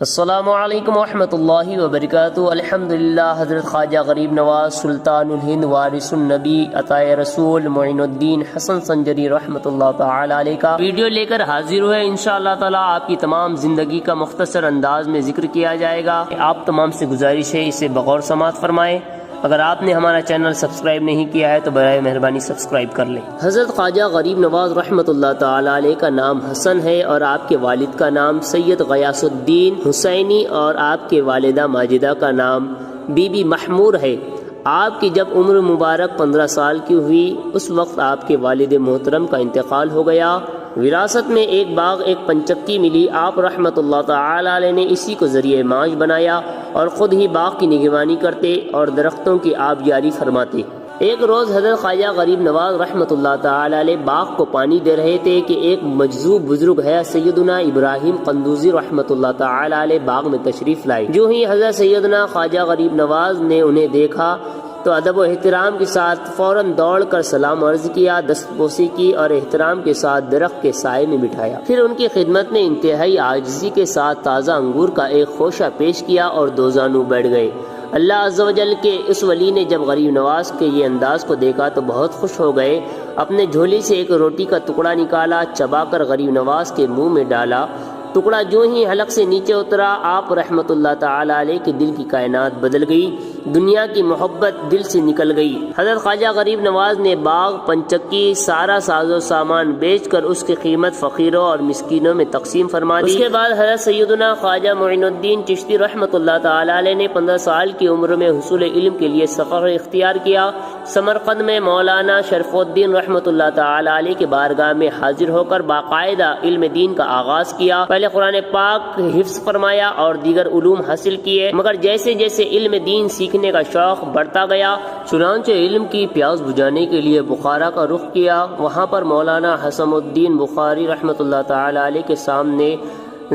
السلام علیکم ورحمۃ اللہ وبرکاتہ۔ الحمدللہ۔ حضرت خواجہ غریب نواز سلطان الہند وارث النبی عطائے رسول معین الدین حسن سنجری رحمۃ اللہ تعالی علیہ کا ویڈیو لے کر حاضر ہوئے۔ انشاءاللہ تعالی آپ کی تمام زندگی کا مختصر انداز میں ذکر کیا جائے گا۔ آپ تمام سے گزارش ہے اسے بغور سماعت فرمائیں۔ اگر آپ نے ہمارا چینل سبسکرائب نہیں کیا ہے تو برائے مہربانی سبسکرائب کر لیں۔ حضرت خواجہ غریب نواز رحمۃ اللہ تعالی علیہ کا نام حسن ہے اور آپ کے والد کا نام سید غیاث الدین حسینی اور آپ کے والدہ ماجدہ کا نام بی بی محمور ہے۔ آپ کی جب عمر مبارک 15 سال کی ہوئی اس وقت آپ کے والد محترم کا انتقال ہو گیا۔ وراثت میں ایک باغ ایک پنچکی ملی۔ آپ رحمۃ اللہ تعالی علیہ نے اسی کو ذریعہ معاش بنایا اور خود ہی باغ کی نگرانی کرتے اور درختوں کی آب جاری فرماتے۔ ایک روز حضرت خواجہ غریب نواز رحمۃ اللہ تعالی علیہ باغ کو پانی دے رہے تھے کہ ایک مجذوب بزرگ ہے سیدنا ابراہیم قندوزی رحمۃ اللہ تعالی علیہ باغ میں تشریف لائے۔ جو ہی حضرت سیدنا خواجہ غریب نواز نے انہیں دیکھا تو ادب و احترام کے ساتھ فوراً دوڑ کر سلام عرض کیا، دستبوسی کی اور احترام کے ساتھ درخت کے سائے میں بٹھایا۔ پھر ان کی خدمت میں انتہائی عاجزی کے ساتھ تازہ انگور کا ایک خوشہ پیش کیا اور دو زانو بیٹھ گئے۔ اللہ عز و جل کے اس ولی نے جب غریب نواز کے یہ انداز کو دیکھا تو بہت خوش ہو گئے۔ اپنے جھولی سے ایک روٹی کا ٹکڑا نکالا، چبا کر غریب نواز کے منہ میں ڈالا۔ ٹکڑا جو ہی حلق سے نیچے اترا آپ رحمۃ اللہ تعالی علیہ کے دل کی کائنات بدل گئی، دنیا کی محبت دل سے نکل گئی۔ حضرت خواجہ غریب نواز نے باغ پنچکی سارا ساز و سامان بیچ کر اس کی قیمت فقیروں اور مسکینوں میں تقسیم فرما دی۔ اس کے بعد حضرت سیدنا خواجہ معین الدین چشتی رحمۃ اللہ تعالی علیہ نے 15 سال کی عمر میں حصول علم کے لیے سفر اختیار کیا۔ سمرقند میں مولانا شرف الدین رحمۃ اللہ تعالی علیہ کے بارگاہ میں حاضر ہو کر باقاعدہ علم دین کا آغاز کیا۔ پہلے قرآن پاک حفظ فرمایا اور دیگر علوم حاصل کیے، مگر جیسے جیسے علم دین سیکھنے کا شوق بڑھتا گیا چنانچہ علم کی پیاس بجھانے کے لیے بخارا کا رخ کیا۔ وہاں پر مولانا حسن الدین بخاری رحمۃ اللہ تعالی علیہ کے سامنے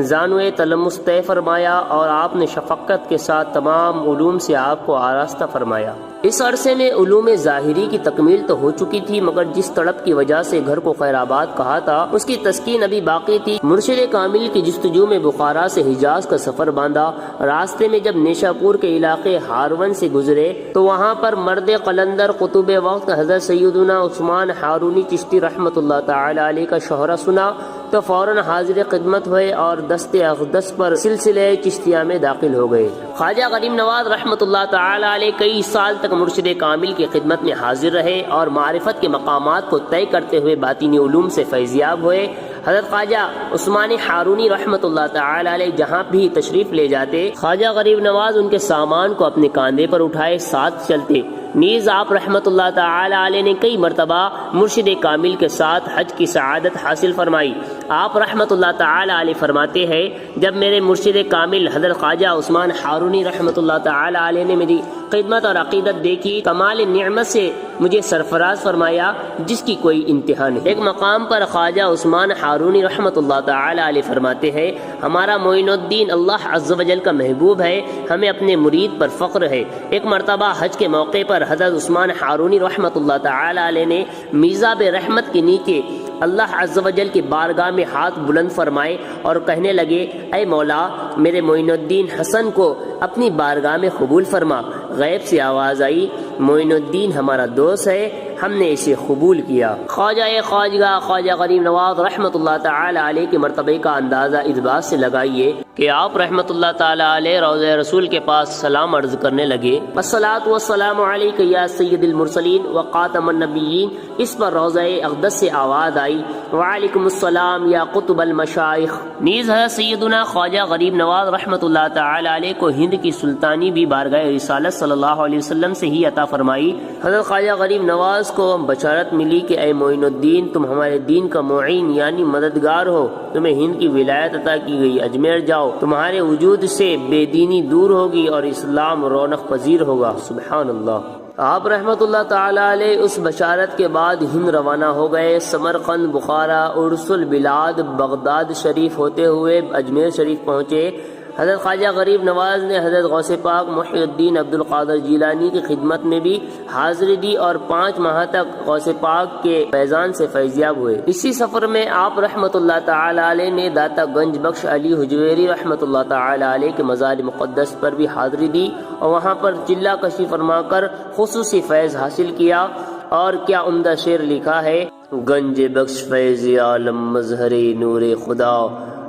زانوے تلمس طے فرمایا اور آپ نے شفقت کے ساتھ تمام علوم سے آپ کو آراستہ فرمایا۔ اس عرصے میں علوم ظاہری کی تکمیل تو ہو چکی تھی، مگر جس تڑپ کی وجہ سے گھر کو خیر آباد کہا تھا اس کی تسکین ابھی باقی تھی۔ مرشد کامل کی جستجو میں بخارا سے حجاز کا سفر باندھا۔ راستے میں جب نیشا پور کے علاقے ہارون سے گزرے تو وہاں پر مرد قلندر قطب وقت حضرت سیدنا عثمان ہارونی چشتی رحمۃ اللہ تعالی علیہ کا شہرہ سنا تو فوراً حاضر خدمت ہوئے اور دست اقدس پر سلسلہ چشتیہ میں داخل ہو گئے۔ خواجہ غریب نواز رحمۃ اللہ تعالی علیہ کئی سال تک مرشد کامل کی خدمت میں حاضر رہے اور معرفت کے مقامات کو طے کرتے ہوئے باطنی علوم سے فیضیاب ہوئے۔ حضرت خواجہ عثمان ہارونی رحمۃ اللہ تعالی علیہ جہاں بھی تشریف لے جاتے خواجہ غریب نواز ان کے سامان کو اپنے کاندھے پر اٹھائے ساتھ چلتے۔ نیز آپ رحمۃ اللہ تعالی علیہ نے کئی مرتبہ مرشد کامل کے ساتھ حج کی سعادت حاصل فرمائی۔ آپ رحمۃ اللہ تعالی علیہ فرماتے ہیں جب میرے مرشد کامل حضرت خواجہ عثمان ہارونی رحمۃ اللہ تعالی علیہ نے میری خدمت اور عقیدت دیکھی، کمال نعمت سے مجھے سرفراز فرمایا جس کی کوئی انتہا نہیں۔ ایک مقام پر خواجہ عثمان ہارونی رحمۃ اللہ تعالی علیہ فرماتے ہیں ہمارا معین الدین اللہ عز و جل کا محبوب ہے، ہمیں اپنے مرید پر فخر ہے۔ ایک مرتبہ حج کے موقع پر حضرت عثمان ہارونی رحمۃ اللہ تعالی علیہ نے میزاب رحمت کے نیچے اللہ عز و جل کی بارگاہ میں ہاتھ بلند فرمائے اور کہنے لگے اے مولا میرے معین الدین حسن کو اپنی بارگاہ میں قبول فرما۔ غیب سے آواز آئی معین الدین ہمارا دوست ہے، ہم نے اسے قبول کیا۔ خواجہ خواجگاہ خواجہ غریب نواز رحمۃ اللہ تعالی علیہ کے مرتبے کا اندازہ اس بات سے لگائیے کہ آپ رحمۃ اللہ تعالی علیہ روضہ رسول کے پاس سلام عرض کرنے لگے الصلاۃ والسلام علیک یا سید المرسلین وخاتم النبیین۔ اس پر روضہ اقدس سے آواز آئی وعلیکم السلام یا قطب المشائخ۔ نیز حضرت سیدنا خواجہ غریب نواز رحمۃ اللہ تعالی علیہ کو ہند کی سلطانی بھی بارگاہ رسالت صلی اللہ علیہ وسلم سے ہی عطا فرمائی۔ حضرت خواجہ غریب نواز کو بشارت ملی کہ اے معین الدین تم ہمارے دین کا معین یعنی مددگار ہو، تمہیں ہند کی ولایت عطا کی گئی، اجمیر جاؤ، تمہارے وجود سے بے دینی دور ہوگی اور اسلام رونق پذیر ہوگا۔ سبحان اللہ۔ آپ رحمۃ اللہ تعالی علیہ اس بشارت کے بعد ہند روانہ ہو گئے۔ سمرقند، بخارا، ارس البلاد، بغداد شریف ہوتے ہوئے اجمیر شریف پہنچے۔ حضرت خواجہ غریب نواز نے حضرت غوث پاک محی الدین عبد القادر جیلانی کی خدمت میں بھی حاضری دی اور 5 ماہ تک غوث پاک کے فیضان سے فیضیاب ہوئے۔ اسی سفر میں آپ رحمۃ اللہ تعالی علیہ نے داتا گنج بخش علی حجویری رحمۃ اللہ تعالی علیہ کے مزار مقدس پر بھی حاضری دی اور وہاں پر چلہ کشی فرما کر خصوصی فیض حاصل کیا۔ اور کیا عمدہ شعر لکھا ہے، گنج بخش فیض عالم مظہر نور خدا،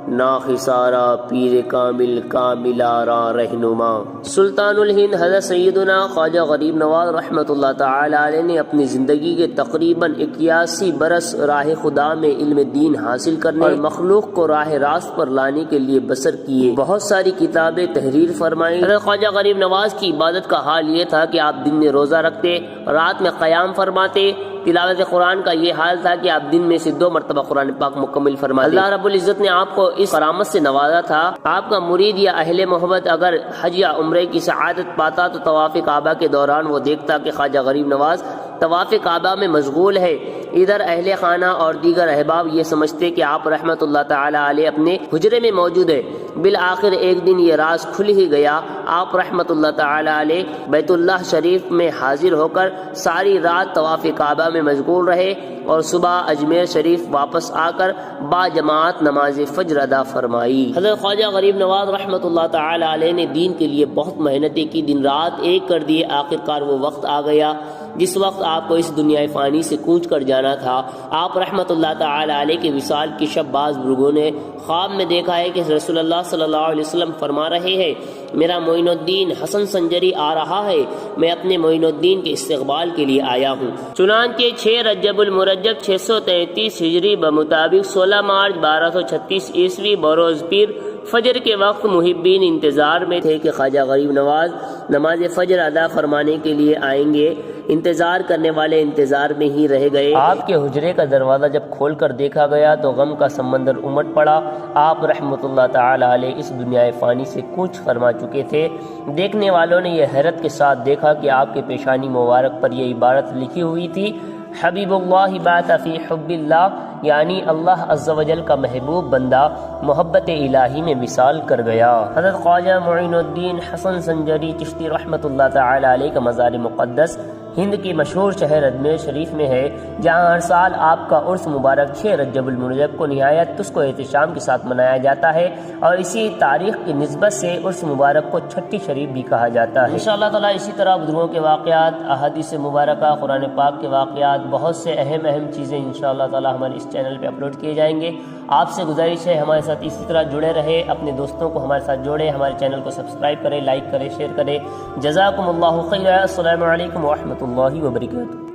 ناخسارا پیر کامل کاملارا رہنما۔ سلطان الہند حضرت سیدنا خواجہ غریب نواز رحمۃ اللہ تعالی علیہ نے اپنی زندگی کے تقریباً 81 برس راہ خدا میں علم دین حاصل کرنے اور مخلوق کو راہ راست پر لانے کے لیے بسر کیے۔ بہت ساری کتابیں تحریر فرمائیں۔ حضرت خواجہ غریب نواز کی عبادت کا حال یہ تھا کہ آپ دن میں روزہ رکھتے، رات میں قیام فرماتے۔ تلاوت قرآن کا یہ حال تھا کہ آپ دن میں سے 2 مرتبہ قرآن پاک مکمل فرماتے۔ اللہ رب العزت نے آپ کو اس کرامت سے نوازا تھا، آپ کا مرید یا اہل محبت اگر حج یا عمرے کی سعادت پاتا تو طواف کعبہ کے دوران وہ دیکھتا کہ خواجہ غریب نواز طواف کعبہ میں مشغول ہے۔ ادھر اہل خانہ اور دیگر احباب یہ سمجھتے کہ آپ رحمت اللہ تعالی علیہ اپنے حجرے میں موجود ہے۔ بالآخر ایک دن یہ راز کھل ہی گیا۔ آپ رحمت اللہ تعالی علیہ بیت اللہ شریف میں حاضر ہو کر ساری رات طواف کعبہ میں مشغول رہے اور صبح اجمیر شریف واپس آ کر با جماعت نماز فجر ادا فرمائی۔ حضرت خواجہ غریب نواز رحمت اللہ تعالی علیہ نے دین کے لیے بہت محنتیں کی، دن رات ایک کر دیے۔ آخرکار وہ وقت آ گیا جس وقت آپ کو اس دنیا فانی سے کوچ کر جانا تھا۔ آپ رحمت اللہ تعالی علیہ کے وصال کی شب بعض بزرگوں نے خواب میں دیکھا ہے کہ رسول اللہ صلی اللہ علیہ وسلم فرما رہے ہیں، میرا معین الدین حسن سنجری آ رہا ہے، میں اپنے معین الدین کے استقبال کے لیے آیا ہوں۔ چنانچہ 6 رجب المرجب 633 ہجری بمطابق 16 مارچ 1236 عیسوی بروز پیر فجر کے وقت محبین انتظار میں تھے کہ خواجہ غریب نواز نماز فجر ادا فرمانے کے لیے آئیں گے۔ انتظار کرنے والے انتظار میں ہی رہ گئے۔ آپ کے حجرے کا دروازہ جب کھول کر دیکھا گیا تو غم کا سمندر امٹ پڑا۔ آپ رحمت اللہ تعالی علیہ اس دنیا فانی سے کوچ فرما چکے تھے۔ دیکھنے والوں نے یہ حیرت کے ساتھ دیکھا کہ آپ کے پیشانی مبارک پر یہ عبارت لکھی ہوئی تھی، حبیب اللہ بات فی حب اللہ، یعنی اللہ عز و جل کا محبوب بندہ محبت الہی میں وصال کر گیا۔ حضرت خواجہ معین الدین حسن سنجری چشتی رحمت اللہ تعالی علیہ کا مزار مقدس ہند کی مشہور شہر اجمیر شریف میں ہے، جہاں ہر سال آپ کا عرس مبارک 6 رجب المرجب کو نہایت تسک و احتشام کے ساتھ منایا جاتا ہے، اور اسی تاریخ کی نسبت سے عرس مبارک کو چھٹی شریف بھی کہا جاتا ہے۔ انشاءاللہ تعالی اسی طرح بزرگوں کے واقعات، احادیث مبارکہ، قرآن پاک کے واقعات، بہت سے اہم چیزیں انشاءاللہ تعالی ہمارے اس چینل پہ اپلوڈ کیے جائیں گے۔ آپ سے گزارش ہے ہمارے ساتھ اسی طرح جڑے رہے، اپنے دوستوں کو ہمارے ساتھ جوڑے، ہمارے چینل کو سبسکرائب کریں، لائک کریں، شیئر کریں۔ جزاکم اللہ خیر۔ السلام علیکم ورحمۃ اللہ وبرکاتہ۔